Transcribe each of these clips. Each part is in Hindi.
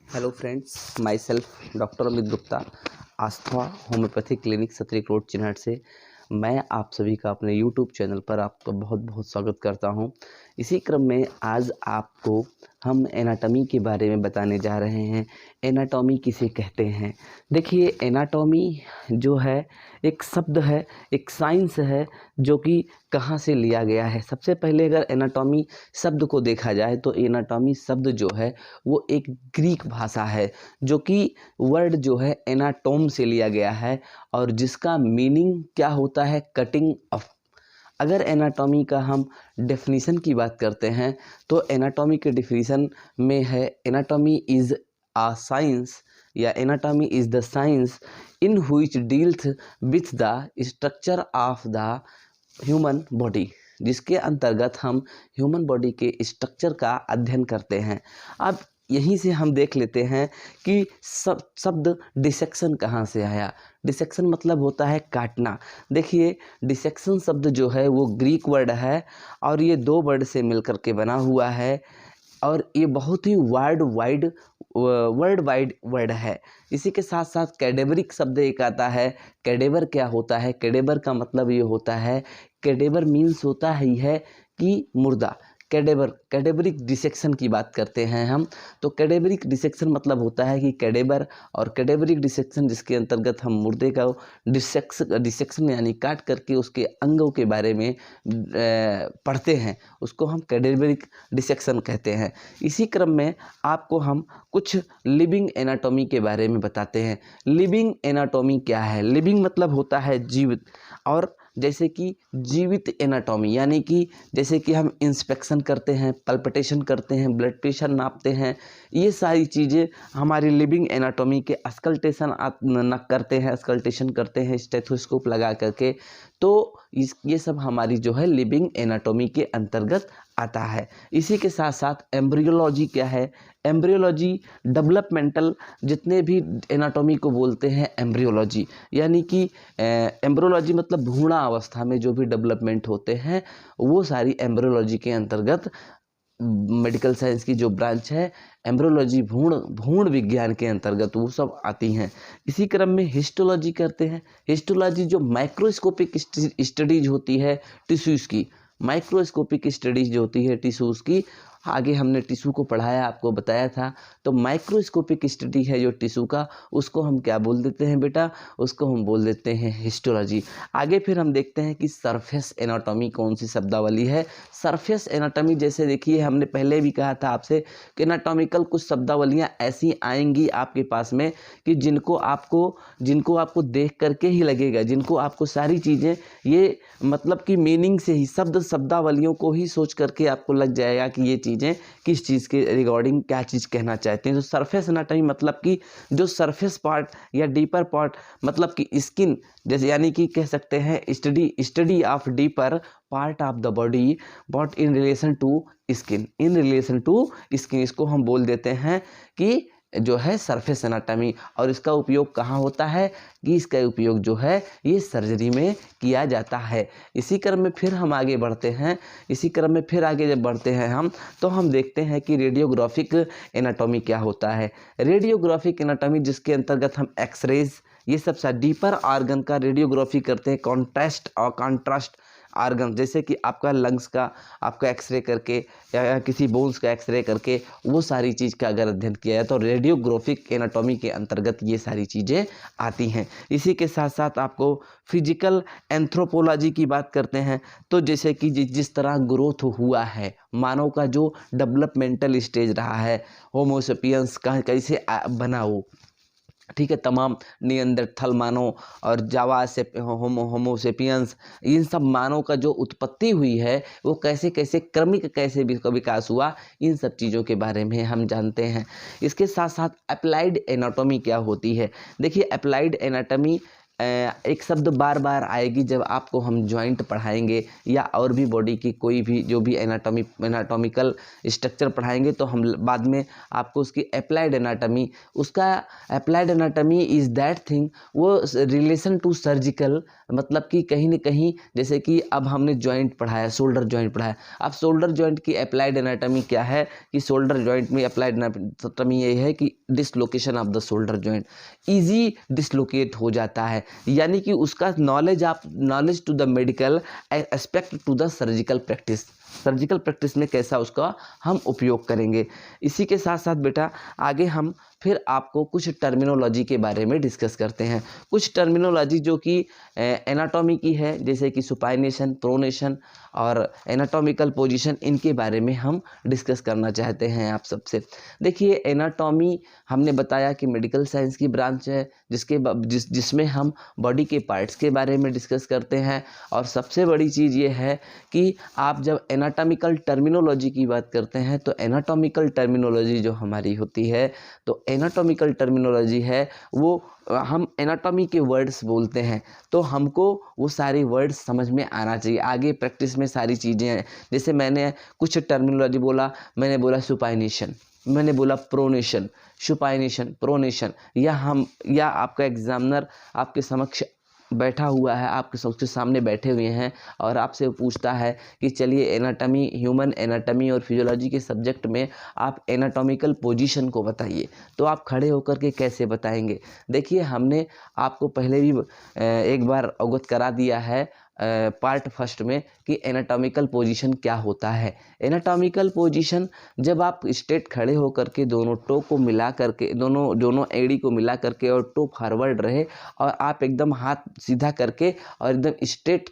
Hello friends, myself doctor Amit Gupta, Aastha homeopathic clinic Satrik road Chinhat से मैं आप सभी का अपने यूट्यूब चैनल पर आपका बहुत बहुत स्वागत करता हूं। इसी क्रम में आज आपको हम एनाटॉमी के बारे में बताने जा रहे हैं। एनाटॉमी किसे कहते हैं? देखिए, एनाटॉमी जो है एक शब्द है, एक साइंस है जो कि कहाँ से लिया गया है। सबसे पहले अगर एनाटॉमी शब्द को देखा जाए तो एनाटॉमी शब्द जो है वो एक ग्रीक भाषा है, जो कि वर्ड जो है एनाटोम से लिया गया है और जिसका मीनिंग क्या होता है, कटिंग ऑफ। अगर एनाटॉमी का हम डेफिनीशन की बात करते हैं तो एनाटॉमी के डेफिनीशन में है, एनाटॉमी इज अ साइंस या anatomy is the science in which deals with the structure of the human body, जिसके अंतर्गत हम ह्यूमन बॉडी के स्ट्रक्चर का अध्ययन करते हैं। अब यहीं से हम देख लेते हैं कि शब्द डिसेक्शन कहाँ से आया। डिसेक्शन मतलब होता है काटना। देखिए, डिसेक्शन शब्द जो है वो ग्रीक वर्ड है और ये दो वर्ड से मिलकर के बना हुआ है और ये बहुत ही वर्ल्ड वाइड वर्ड है। इसी के साथ साथ कैडेवरिक शब्द एक आता है। कैडेवर क्या होता है? कैडेवर का मतलब ये होता है, कैडेवर मीन्स होता ही है कि मुर्दा। कैडेवरिक डिसेक्शन की बात करते हैं हम, तो कैडेवरिक डिसेक्शन मतलब होता है कि कैडेवर और कैडेवरिक डिसेक्शन जिसके अंतर्गत हम मुर्दे का डिसेक्शन यानी काट करके उसके अंगों के बारे में पढ़ते हैं, उसको हम कैडेवरिक डिसेक्शन कहते हैं। इसी क्रम में आपको हम कुछ लिविंग एनाटॉमी के बारे में बताते हैं। लिविंग एनाटॉमी क्या है? लिविंग मतलब होता है जीवित, और जैसे कि जीवित एनाटॉमी यानी कि जैसे कि हम इंस्पेक्शन करते हैं, पल्पिटेशन करते हैं, ब्लड प्रेशर नापते हैं, ये सारी चीज़ें हमारी लिविंग एनाटॉमी के स्कल्टेशन करते हैं स्टेथोस्कोप लगा करके, तो ये सब हमारी जो है लिविंग एनाटॉमी के अंतर्गत आता है। इसी के साथ साथ एम्ब्रियोलॉजी क्या है? एम्ब्रियोलॉजी डेवलपमेंटल जितने भी एनाटॉमी को बोलते हैं एम्ब्रियोलॉजी, यानी कि एम्ब्रियोलॉजी मतलब भ्रूणा अवस्था में जो भी डेवलपमेंट होते हैं वो सारी एम्ब्रियोलॉजी के अंतर्गत मेडिकल साइंस की जो ब्रांच है एम्ब्रियोलॉजी भ्रूण विज्ञान के अंतर्गत वो सब आती हैं। इसी क्रम में हिस्टोलॉजी करते हैं। हिस्टोलॉजी जो माइक्रोस्कोपिक स्टडीज होती है टिश्यूज़ की, माइक्रोस्कोपिक स्टडीज जो होती है टिश्यूज़ की, आगे हमने टिश्यू को पढ़ाया, आपको बताया था। तो माइक्रोस्कोपिक स्टडी है जो टिश्यू का, उसको हम क्या बोल देते हैं बेटा? उसको हम बोल देते हैं हिस्टोलॉजी। आगे फिर हम देखते हैं कि सरफेस एनाटॉमी कौन सी शब्दावली है। सरफेस एनाटॉमी जैसे देखिए, हमने पहले भी कहा था आपसे कि एनाटॉमिकल कुछ शब्दावलियाँ ऐसी आएंगी आपके पास में कि जिनको आपको देख करके ही लगेगा, जिनको आपको सारी चीज़ें ये मतलब कि मीनिंग से ही शब्दावलियों को ही सोच करके आपको लग जाएगा कि ये चीज़ें किस चीज़ के रिगार्डिंग क्या चीज़ कहना चाहते हैं। तो सरफेस एनाटॉमी मतलब कि जो सरफेस पार्ट या डीपर पार्ट मतलब कि स्किन, जैसे यानी कि कह सकते हैं study of deeper part of the body but in relation to skin, इसको हम बोल देते हैं कि जो है सरफेस एनाटॉमी। और इसका उपयोग कहाँ होता है? कि इसका उपयोग जो है ये सर्जरी में किया जाता है। इसी क्रम में फिर हम आगे बढ़ते हैं। जब बढ़ते हैं हम, तो हम देखते हैं कि रेडियोग्राफिक एनाटॉमी क्या होता है। रेडियोग्राफिक एनाटॉमी जिसके अंतर्गत हम एक्सरेज ये सब डीपर ऑर्गन का रेडियोग्राफी करते हैं, कॉन्ट्रास्ट ऑर्गन, जैसे कि आपका लंग्स का आपका एक्सरे करके या किसी बोन्स का एक्सरे करके वो सारी चीज़ का अगर अध्ययन किया जाए तो रेडियोग्राफिक एनाटॉमी के अंतर्गत ये सारी चीज़ें आती हैं। इसी के साथ साथ आपको फिजिकल एंथ्रोपोलॉजी की बात करते हैं, तो जैसे कि जिस तरह ग्रोथ हुआ है मानव का, जो डेवलपमेंटल स्टेज रहा है, होमोसेपियंस का कैसे बना हो, ठीक है, तमाम नियंदरथल मानव और जावा से होमोसेपियंस, इन सब मानव का जो उत्पत्ति हुई है वो कैसे कैसे क्रमिक कैसे विकास हुआ, इन सब चीज़ों के बारे में हम जानते हैं। इसके साथ साथ अप्लाइड एनाटॉमी क्या होती है? देखिए, अप्लाइड एनाटॉमी एक शब्द बार बार आएगी जब आपको हम जॉइंट पढ़ाएंगे या और भी बॉडी की कोई भी जो भी एनाटॉमिकल स्ट्रक्चर पढ़ाएंगे, तो हम बाद में आपको उसकी अप्लाइड एनाटॉमी, उसका applied anatomy is that thing, वो रिलेशन टू सर्जिकल, मतलब कि कहीं न कहीं जैसे कि अब हमने जॉइंट पढ़ाया, शोल्डर जॉइंट पढ़ाया, अब शोल्डर जॉइंट की अप्लाइड एनाटॉमी क्या है कि शोल्डर जॉइंट में अप्लाइड एनाटॉमी ये है कि dislocation of the shoulder joint, easy dislocate हो जाता है, यानी कि उसका knowledge to the medical aspect to the surgical practice, surgical practice में कैसा उसका हम उपयोग करेंगे। इसी के साथ साथ बेटा आगे हम फिर आपको कुछ टर्मिनोलॉजी के बारे में डिस्कस करते हैं, कुछ टर्मिनोलॉजी जो कि एनाटॉमी की है, जैसे कि सुपाइनेशन, प्रोनेशन और एनाटॉमिकल पोजीशन, इनके बारे में हम डिस्कस करना चाहते हैं आप सबसे। देखिए एनाटॉमी हमने बताया कि मेडिकल साइंस की ब्रांच है जिसमें हम बॉडी के पार्ट्स के बारे में डिस्कस करते हैं, और सबसे बड़ी चीज़ ये है कि आप जब एनाटॉमिकल टर्मिनोलॉजी की बात करते हैं तो एनाटॉमिकल टर्मिनोलॉजी जो हमारी होती है, तो एनाटॉमिकल टर्मिनोलॉजी है वो हम एनाटॉमी के वर्ड्स बोलते हैं, तो हमको वो सारे वर्ड्स समझ में आना चाहिए। आगे प्रैक्टिस में सारी चीज़ें हैं, जैसे मैंने कुछ टर्मिनोलॉजी बोला, मैंने बोला सुपाइनेशन, मैंने बोला प्रोनेशन, सुपाइनेशन, प्रोनेशन, या आपका एग्जामिनर आपके समक्ष बैठा हुआ है, आपके सबके सामने बैठे हुए हैं और आपसे पूछता है कि चलिए एनाटॉमी, ह्यूमन एनाटॉमी और फिजियोलॉजी के सब्जेक्ट में आप एनाटॉमिकल पोजीशन को बताइए, तो आप खड़े होकर के कैसे बताएंगे। देखिए हमने आपको पहले भी एक बार अवगत करा दिया है पार्ट फर्स्ट में कि एनाटॉमिकल पोजीशन क्या होता है। एनाटॉमिकल पोजीशन जब आप स्ट्रेट खड़े होकर के दोनों टो को मिला करके, दोनों एड़ी को मिला करके और टो फॉरवर्ड रहे और आप एकदम हाथ सीधा करके और एकदम स्ट्रेट,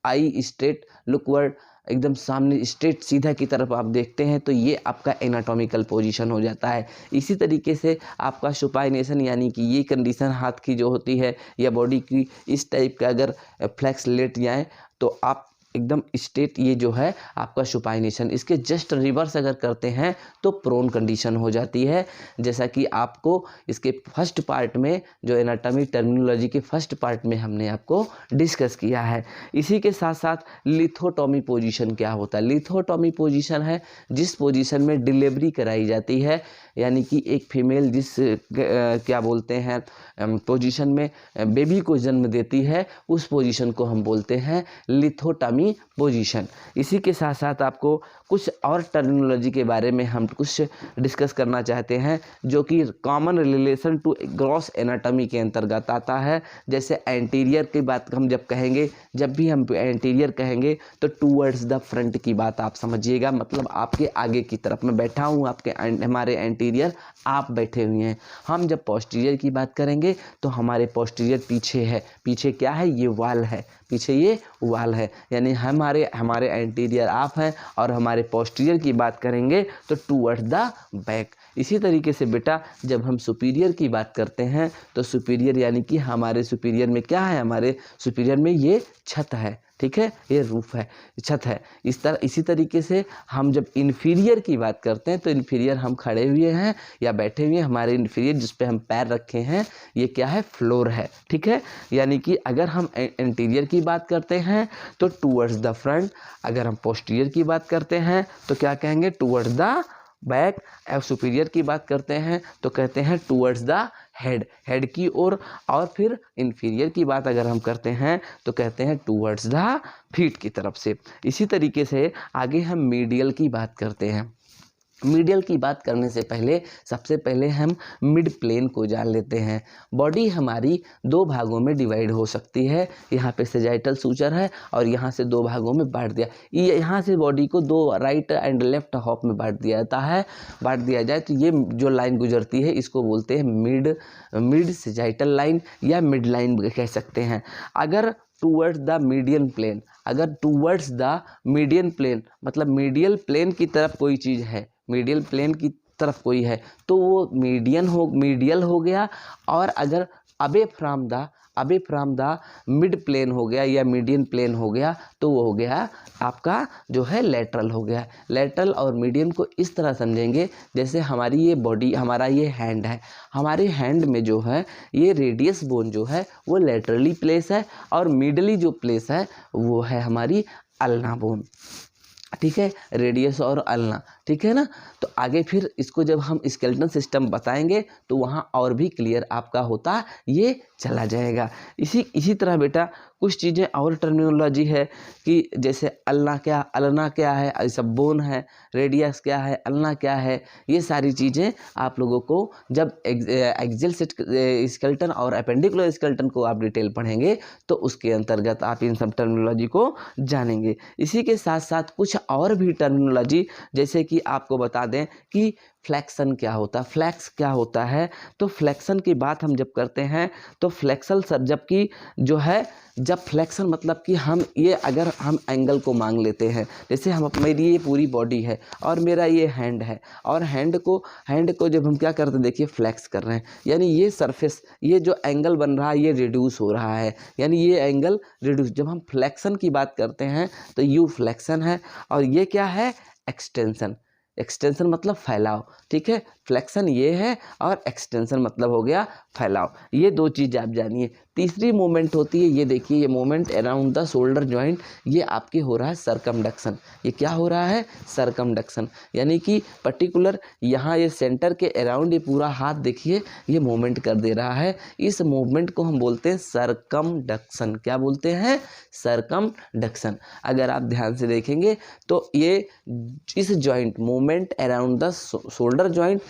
आई स्ट्रेट, लुकवर्ड, एकदम सामने स्ट्रेट सीधा की तरफ आप देखते हैं, तो ये आपका एनाटॉमिकल पोजीशन हो जाता है। इसी तरीके से आपका सुपाइनेशन, यानी कि ये कंडीशन हाथ की जो होती है या बॉडी की इस टाइप का अगर फ्लेक्स लेट जाए तो आप एकदम स्ट्रेट, ये जो है आपका सुपाइनेशन। इसके जस्ट रिवर्स अगर करते हैं तो प्रोन कंडीशन हो जाती है, जैसा कि आपको इसके फर्स्ट पार्ट में जो एनाटॉमी टर्मिनोलॉजी के फर्स्ट पार्ट में हमने आपको डिस्कस किया है। इसी के साथ साथ लिथोटॉमी पोजीशन क्या होता है। लिथोटॉमी पोजीशन है जिस पोजीशन में डिलीवरी कराई जाती है, यानी कि एक फीमेल जिस क्या बोलते हैं पोजीशन में बेबी को जन्म देती है, उस पोजीशन को हम बोलते हैं लिथोटॉमी पोजीशन। इसी के साथ साथ आपको कुछ और टर्मिनोलॉजी के बारे में हम कुछ डिस्कस करना चाहते हैं जो कि common relation to gross anatomy के अंतर्गत आता है। जैसे एंटीरियर की बात हम जब कहेंगे, जब भी हम एंटीरियर कहेंगे तो टूवर्ड्स द फ्रंट की बात आप समझिएगा, मतलब आपके आगे की तरफ। मैं बैठा हूँ आपके, हमारे एंटीरियर, आप बैठे हुए हैं। हम जब पोस्टीरियर की बात करेंगे तो हमारे पोस्टीरियर पीछे है, पीछे क्या है, ये वाल है, पीछे ये वाल है, यानी हमारे एंटीरियर आप हैं और हमारे पोस्टीरियर की बात करेंगे तो टूवर्ड्स द बैक। इसी तरीके से बेटा जब हम सुपीरियर की बात करते हैं तो सुपीरियर यानी कि हमारे सुपीरियर में क्या है, हमारे सुपीरियर में ये छत है, ठीक है, ये रूफ है, छत है। इसी तरीके से हम जब इन्फीरियर की बात करते हैं तो इन्फीरियर हम खड़े हुए हैं या बैठे हुए हैं, हमारे इन्फीरियर जिस पे हम पैर रखे हैं ये क्या है, फ्लोर है, ठीक है। यानी कि अगर हम इंटीरियर की बात करते हैं तो टूवर्ड्स द फ्रंट, अगर हम पोस्टीरियर की बात करते हैं तो क्या कहेंगे, टूवर्ड्स द बैक। सुपीरियर की बात करते हैं तो कहते हैं टूवर्ड्स द हेड की ओर, और फिर इन्फीरियर की बात अगर हम करते हैं तो कहते हैं टूवर्ड्स द फीट की तरफ से। इसी तरीके से आगे हम मीडियल की बात करते हैं। मीडियल की बात करने से पहले सबसे पहले हम मिड प्लेन को जान लेते हैं। बॉडी हमारी दो भागों में डिवाइड हो सकती है, यहाँ पे सेजाइटल सूचर है और यहाँ से दो भागों में बांट दिया, यहाँ से बॉडी को दो राइट एंड लेफ्ट हाफ में बांट दिया जाता है। बांट दिया जाए तो ये जो लाइन गुजरती है इसको बोलते हैं मिड सेजाइटल लाइन या मिड लाइन कह सकते हैं। अगर टूवर्ड्स द मीडियन प्लेन, अगर टूवर्ड्स द मीडियन प्लेन मतलब मीडियल प्लेन की तरफ कोई चीज़ है, मीडियल प्लेन की तरफ कोई है तो वो मीडियल हो गया। और अगर अबे फ्रॉम द मिड प्लेन हो गया या मीडियन प्लेन हो गया, तो वो हो गया आपका जो है लेटरल हो गया। लेटरल और मीडियन को इस तरह समझेंगे जैसे हमारी ये बॉडी, हमारा ये हैंड है, हमारे हैंड में जो है ये रेडियस बोन जो है वो लेटरली प्लेस है और मिडली जो प्लेस है वो है हमारी अल्ना बोन, ठीक है, रेडियस और अल्ना, ठीक है ना। तो आगे फिर इसको जब हम स्केलेटन सिस्टम बताएंगे तो वहाँ और भी क्लियर आपका होता ये चला जाएगा। इसी तरह बेटा कुछ चीज़ें और टर्मिनोलॉजी है कि जैसे अल्ना क्या है, ये सब बोन है, रेडियस क्या है, अल्ना क्या है, ये सारी चीज़ें आप लोगों को जब एक्सियल स्केलेटन और अपेंडिकुलर स्केलेटन को आप डिटेल पढ़ेंगे तो उसके अंतर्गत आप इन सब टर्मिनोलॉजी को जानेंगे। इसी के साथ साथ कुछ और भी टर्मिनोलॉजी, जैसे कि आपको बता दें कि फ्लेक्शन क्या होता है, फ्लैक्स क्या होता है। तो फ्लेक्शन की बात हम जब करते हैं तो फ्लेक्सल सर जबकि जो है जब फ्लेक्शन मतलब कि हम ये अगर हम एंगल को मांग लेते हैं, जैसे मेरी ये पूरी बॉडी है और मेरा ये हैंड है और हैंड को जब हम क्या करते हैं देखिए फ्लेक्स कर रहे हैं, यानी ये सरफेस, ये जो एंगल बन रहा है ये रिड्यूस हो रहा है, यानी ये एंगल रिड्यूस। जब हम फ्लेक्शन की बात करते हैं तो यू फ्लेक्शन है और ये क्या है एक्सटेंशन। एक्सटेंशन मतलब फैलाव, ठीक है, फ्लेक्शन ये है और एक्सटेंशन मतलब हो गया फैलाव। ये दो चीज़ आप जानिए। तीसरी मूवमेंट होती है, ये देखिए ये movement around the shoulder joint, ये आपके हो रहा है सरकमडक्शन। ये क्या हो रहा है सरकमडक्शन, यानी कि पर्टिकुलर यहाँ ये सेंटर के अराउंड ये पूरा हाथ देखिए ये मूवमेंट कर दे रहा है। इस मूवमेंट को हम बोलते हैं सरकमडक्शन। क्या बोलते हैं? सरकमडक्शन। अगर आप ध्यान से देखेंगे तो ये इस joint movement around the shoulder joint,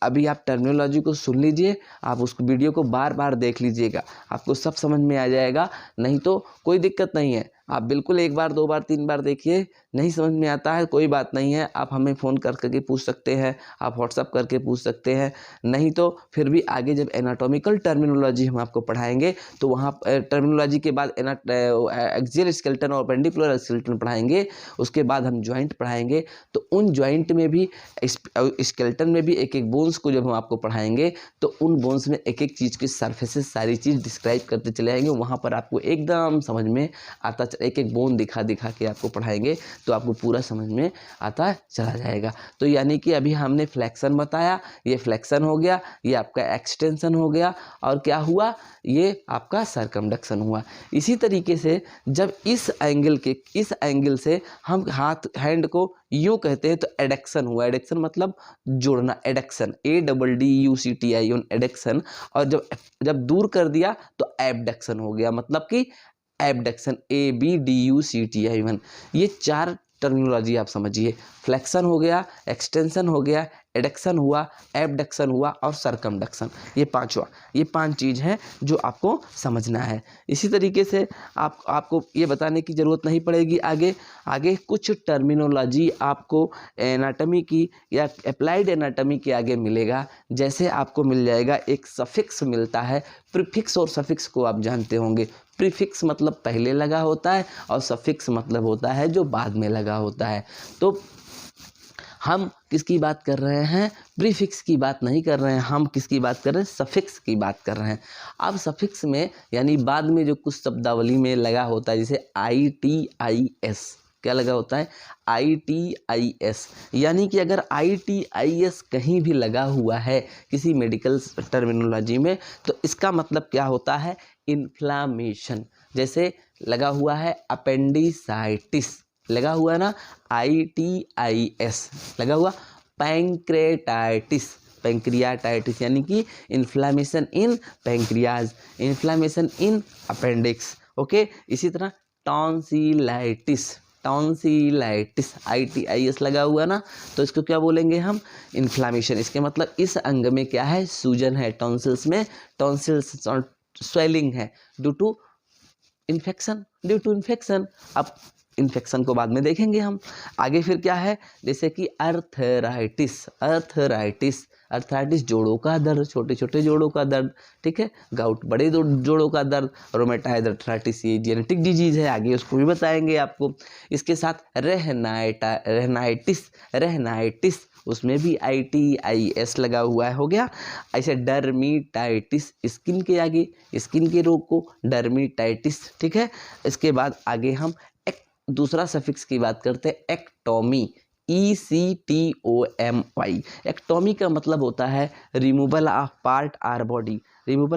अभी आप टर्मिनोलॉजी को सुन लीजिए, आप उस वीडियो को बार बार देख लीजिएगा, आपको सब समझ में आ जाएगा। नहीं तो कोई दिक्कत नहीं है, आप बिल्कुल एक बार, दो बार, तीन बार देखिए। नहीं समझ में आता है कोई बात नहीं है, आप हमें फ़ोन करके पूछ सकते हैं, आप व्हाट्सअप करके पूछ सकते हैं। नहीं तो फिर भी आगे जब एनाटॉमिकल टर्मिनोलॉजी हम आपको पढ़ाएंगे तो वहाँ टर्मिनोलॉजी के बाद एक्सियल स्केलेटन और पेंडिकुलर स्केलेटन पढ़ाएंगे, उसके बाद हम जॉइंट पढ़ाएंगे। तो उन जॉइंट में भी स्केलेटन में भी एक एक बोन्स को जब हम आपको पढ़ाएंगे तो उन बोन्स में एक एक चीज़ की सर्फेसेस सारी चीज़ डिस्क्राइब करते चले आएंगे। वहाँ पर आपको एकदम समझ में आता, एक एक बोन दिखा के आपको पढ़ाएंगे तो आपको पूरा समझ में आता चला जाएगा। तो यानी कि अभी हमने फ्लेक्शन बताया, ये फ्लेक्शन हो गया, ये आपका एक्सटेंशन हो गया और क्या हुआ, ये आपका सरकमडक्शन हुआ। इसी तरीके से जब इस एंगल से हम हैंड को यूँ कहते हैं तो एडक्शन हुआ। एडक्शन मतलब जोड़ना, एडक्शन, ADDUCTION एडक्शन। और जब दूर कर दिया तो एबडक्शन हो गया, मतलब कि एबडक्शन, ABDUCTION। ये चार टर्मिनोलॉजी आप समझिए, फ्लेक्शन हो गया, एक्सटेंशन हो गया, एडक्शन हुआ, एबडक्शन हुआ और सरकमडक्शन। ये पांच चीज़ हैं जो आपको समझना है। इसी तरीके से आपको ये बताने की ज़रूरत नहीं पड़ेगी। आगे कुछ टर्मिनोलॉजी आपको एनाटॉमी की या अप्लाइड एनाटॉमी के आगे मिलेगा। जैसे आपको मिल जाएगा एक सफिक्स मिलता है, प्रीफिक्स और सफिक्स को आप जानते होंगे। प्रीफिक्स मतलब पहले लगा होता है और सफिक्स मतलब होता है जो बाद में लगा होता है। तो हम किसकी बात कर रहे हैं? प्रीफिक्स की बात नहीं कर रहे हैं, हम किसकी बात कर रहे हैं? सफिक्स की बात कर रहे हैं। अब सफिक्स में यानी बाद में जो कुछ शब्दावली में लगा होता है, जैसे ITIS, क्या लगा होता है? ITIS, यानी कि अगर ITIS कहीं भी लगा हुआ है किसी मेडिकल टर्मिनोलॉजी में तो इसका मतलब क्या होता है? इन्फ्लामेशन। जैसे लगा हुआ है अपेंडिसाइटिस, लगा हुआ है ना, ITIS लगा हुआ। पैंक्रियाटाइटिस यानी कि inflammation in pancreas, inflammation in appendix. Okay, इसी तरह टॉन्सिलाइटिस ITIS लगा हुआ ना, तो इसको क्या बोलेंगे हम? इन्फ्लामेशन। इसके मतलब इस अंग में क्या है? सूजन है। टॉन्सिल्स में टॉन्सिल्स स्वेलिंग है ड्यू टू इन्फेक्शन। अब इन्फेक्शन को बाद में देखेंगे हम। आगे फिर क्या है? जैसे कि अर्थराइटिस अर्थराइटिस जोड़ों का दर्द, छोटे छोटे जोड़ों का दर्द, ठीक है। गाउट बड़े जोड़ों का दर्द। रोमेटॉइड अर्थराइटिस ये जेनेटिक डिजीज है, आगे उसको भी बताएंगे आपको। इसके साथ रहनाइटिस उसमें भी ITIS लगा हुआ है, हो गया। ऐसे डर्मीटाइटिस, स्किन के आगे स्किन के रोग को डर्मीटाइटिस, ठीक है। इसके बाद आगे हम एक दूसरा सफिक्स की बात करते हैं, एक्टोमी, ECTOMY। एक्टोमी का मतलब होता है removal of part our body, removal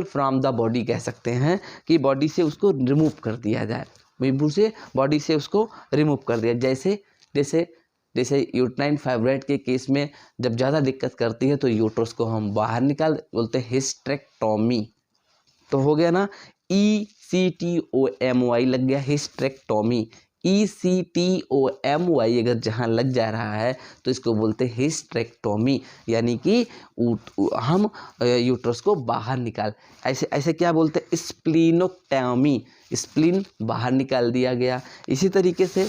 from the body कह सकते हैं, कि बॉडी से उसको रिमूव कर दिया जाए, बॉडी से उसको रिमूव कर दिया। जैसे यूट्राइन फाइब्रॉइड के केस में जब ज़्यादा दिक्कत करती है तो यूट्रस को हम बाहर निकाल बोलते हैं हिस्टेरेक्टोमी। तो हो गया ना, ECTOMY लग गया, हिस्टेरेक्टोमी। ECTOMY अगर जहाँ लग जा रहा है तो इसको बोलते हैं हिस्टेरेक्टोमी, यानी कि हम यूट्रस को बाहर निकाल, ऐसे क्या बोलते हैं, स्प्लीनोक्टोमी, स्प्लीन बाहर निकाल दिया गया। इसी तरीके से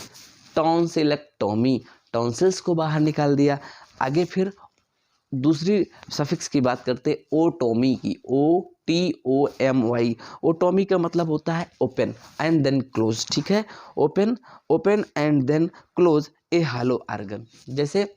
टॉन्सिलेक्टोमी, टॉन्सिल्स को बाहर निकाल दिया। आगे फिर दूसरी सफिक्स की बात करते हैं, ओटोमी की, OTOMY। ओटोमी का मतलब होता है ओपन एंड देन क्लोज, ठीक है। Open and then close a hollow organ. जैसे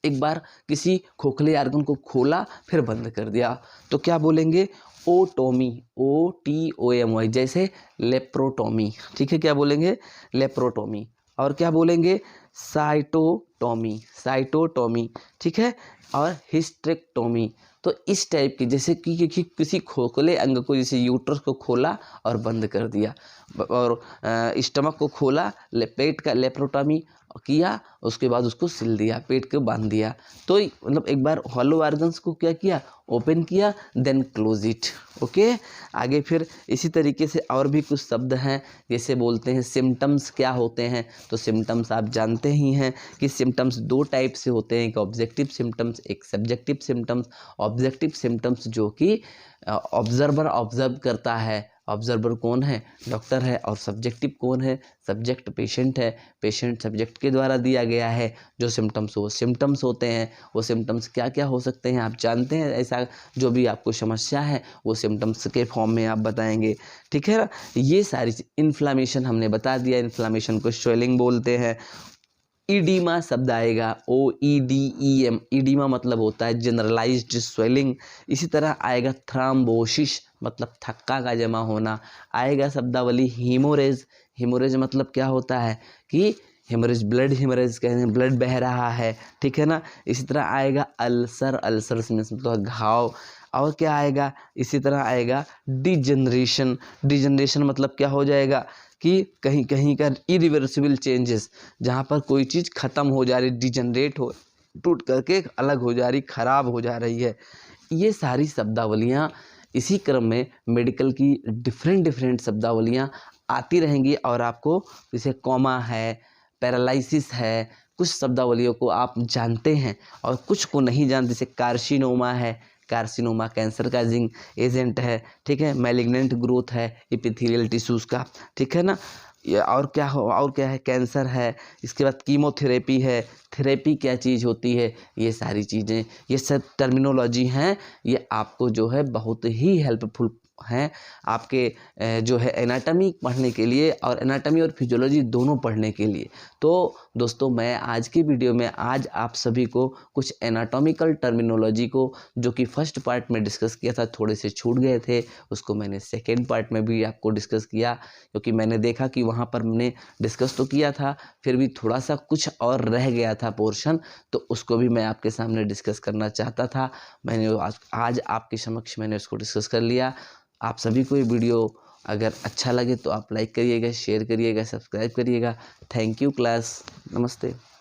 एक बार किसी खोखले आर्गन को खोला फिर बंद कर दिया तो क्या बोलेंगे, ओटोमी, OTOMY। जैसे लेप्रोटोमी, ठीक है, क्या बोलेंगे, लेप्रोटोमी। और क्या बोलेंगे, साइटोटोमी, ठीक है, और हिस्टेरेक्टोमी। तो इस टाइप की, जैसे कि किसी खोखले अंग को, जैसे यूट्रस को खोला और बंद कर दिया, और स्टमक को खोला, पेट का लेप्रोटोमी किया, उसके बाद उसको सिल दिया, पेट को बांध दिया। तो मतलब एक बार हॉलो ऑर्गन्स को क्या किया, ओपन किया, देन क्लोज इट, ओके। आगे फिर इसी तरीके से और भी कुछ शब्द हैं, जैसे बोलते हैं सिम्टम्स क्या होते हैं। तो सिम्टम्स आप जानते ही हैं कि सिम्टम्स दो टाइप से होते हैं, एक ऑब्जेक्टिव सिम्टम्स, एक सब्जेक्टिव सिम्टम्स। ऑब्जेक्टिव सिम्टम्स जो कि ऑब्जर्वर ऑब्जर्व करता है, ऑब्जर्वर कौन है, डॉक्टर है, और सब्जेक्टिव कौन है, सब्जेक्ट पेशेंट है, पेशेंट सब्जेक्ट के द्वारा दिया गया है जो सिम्टम्स, वो सिम्टम्स होते हैं। वो सिम्टम्स क्या क्या हो सकते हैं आप जानते हैं, ऐसा जो भी आपको समस्या है वो सिम्टम्स के फॉर्म में आप बताएंगे, ठीक है ना। ये सारी इन्फ्लामेशन हमने बता दिया, इन्फ्लामेशन को स्वेलिंग बोलते हैं। ईडीमा शब्द आएगा, OEDEM, ईडीमा मतलब होता है जनरलाइज्ड स्वेलिंग। इसी तरह आएगा थ्राम्बोसिस, मतलब थक्का का जमा होना। आएगा शब्दावली हीमोरेज, हीमोरेज मतलब क्या होता है कि हेमरेज, ब्लड हेमरेज कहते हैं, ब्लड बह रहा है, ठीक है ना। इसी तरह आएगा अल्सर, अल्सर मतलब घाव। और क्या आएगा, इसी तरह आएगा डिजनरेशन, डिजनरेशन मतलब क्या हो जाएगा कि कहीं कहीं का इरिवर्सिबल चेंजेस, जहाँ पर कोई चीज़ ख़त्म हो जा रही, डिजनरेट हो, टूट करके अलग हो जा रही, ख़राब हो जा रही है। ये सारी शब्दावलियाँ इसी क्रम में मेडिकल की डिफरेंट शब्दावलियाँ आती रहेंगी, और आपको जैसे कोमा है, पैरालिसिस है, कुछ शब्दावलियों को आप जानते हैं और कुछ को नहीं जानते। जैसे कार्सिनोमा है, कार्सिनोमा कैंसर का जिंग एजेंट है, ठीक है। मैलिग्नेंट ग्रोथ है एपिथेलियल टिश्यूज़ का, ठीक है ना। और क्या है, कैंसर है। इसके बाद कीमोथेरेपी है, थेरेपी क्या चीज़ होती है, ये सारी चीज़ें, ये सब टर्मिनोलॉजी हैं, ये आपको जो है बहुत ही हेल्पफुल हैं आपके जो है एनाटॉमी पढ़ने के लिए, और एनाटॉमी और फिजियोलॉजी दोनों पढ़ने के लिए। तो दोस्तों, मैं आज की वीडियो में आज आप सभी को कुछ एनाटॉमिकल टर्मिनोलॉजी को, जो कि फर्स्ट पार्ट में डिस्कस किया था, थोड़े से छूट गए थे, उसको मैंने सेकेंड पार्ट में भी आपको डिस्कस किया, क्योंकि मैंने देखा कि वहाँ पर मैंने डिस्कस तो किया था, फिर भी थोड़ा सा कुछ और रह गया था पोर्शन, तो उसको भी मैं आपके सामने डिस्कस करना चाहता था। मैंने आज आपके समक्ष मैंने उसको डिस्कस कर लिया। आप सभी को ये वीडियो अगर अच्छा लगे तो आप लाइक करिएगा, शेयर करिएगा, सब्सक्राइब करिएगा। थैंक यू क्लास, नमस्ते।